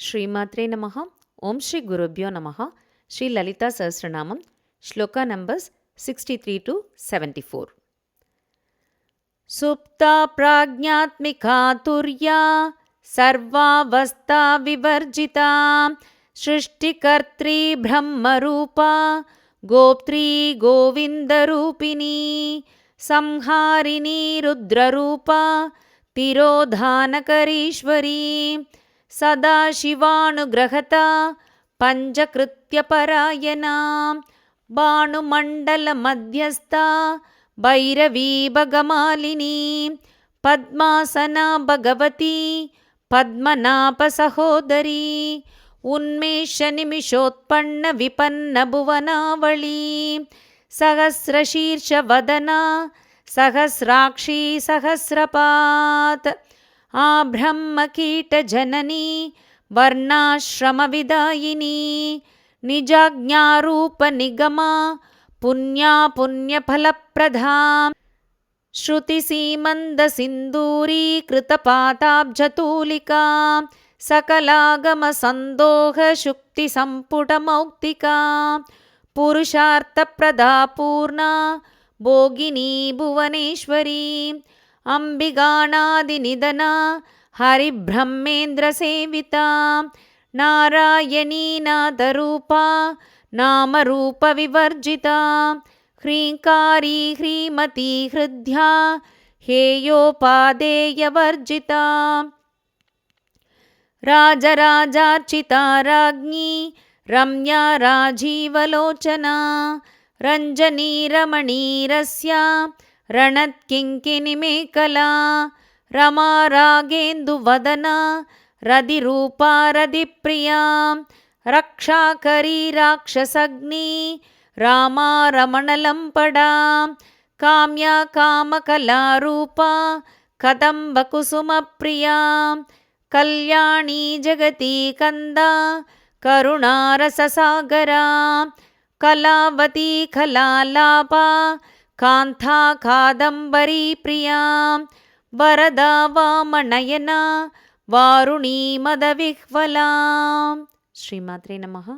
శ్రీమాత్రే నమః. ఓం శ్రీ గురుభ్యో నమః. శ్రీ లలితా సహస్రనామం శ్లోక నంబర్స్ 63 to 74. సుప్తా ప్రాజ్ఞాత్మికా తుర్యా సర్వావస్థా వివర్జితా సృష్టికర్త్రీ బ్రహ్మరూపా గోప్త్రీ గోవిందరూపిణీ సంహారిణీ రుద్రరూపా తిరోధానకరీశ్వరీ సదాశివానుగ్రహతా పంచకృత్యపరాయణా భానుమండలమధ్యస్థా భైరవీ భగమాలినీ పద్మాసనా భగవతి పద్మనాభసహోదరీ ఉన్మేషనిమిషోత్పన్న విపన్న భువనావళీ సహస్రశీర్షవదనా సహస్రాక్షీ సహస్రపాత్ ఆ బ్రహ్మకీటజననీ వర్ణాశ్రమవిదాయినీ నిజాజ్ఞారూపనిగమా పుణ్యా పుణ్యఫలప్రదా श्रुतिसीमन्दसिन्दूरीकृतपाताब्जतूलिका सकलागमसन्दोहशुक्तिसम्पुटमौक्तिका पुरुषार्थप्रदा पूर्णा भोगिनी भुवनेश्वरी अम्बिकानादिनिधना हरिब्रह्मेन्द्रसेविता नारायणी नादरूपा नामरूपविवर्जिता ह्रीङ्कारी ह्रीमती हृद्या हेयोपादेयवर्जिता राजराजार्चिता राज्ञी रम्या राजीवलोचना रञ्जनी रमणीरस्या रणत्किङ्किणिमेखला रमा रागेन्दुवदना रदिरूपा रदिप्रिया रक्षाकरी राक्षसग्नी रामा रमणलम्पडा काम्या कामकलारूपा कदम्बकुसुमप्रिया कल्याणी जगती कन्दा करुणारससागरा कलावती कलालापा कान्ता कादम्बरी प्रिया वरदा वामनयना वारुणी मदविह्वला. श्रीमात्रे नमः.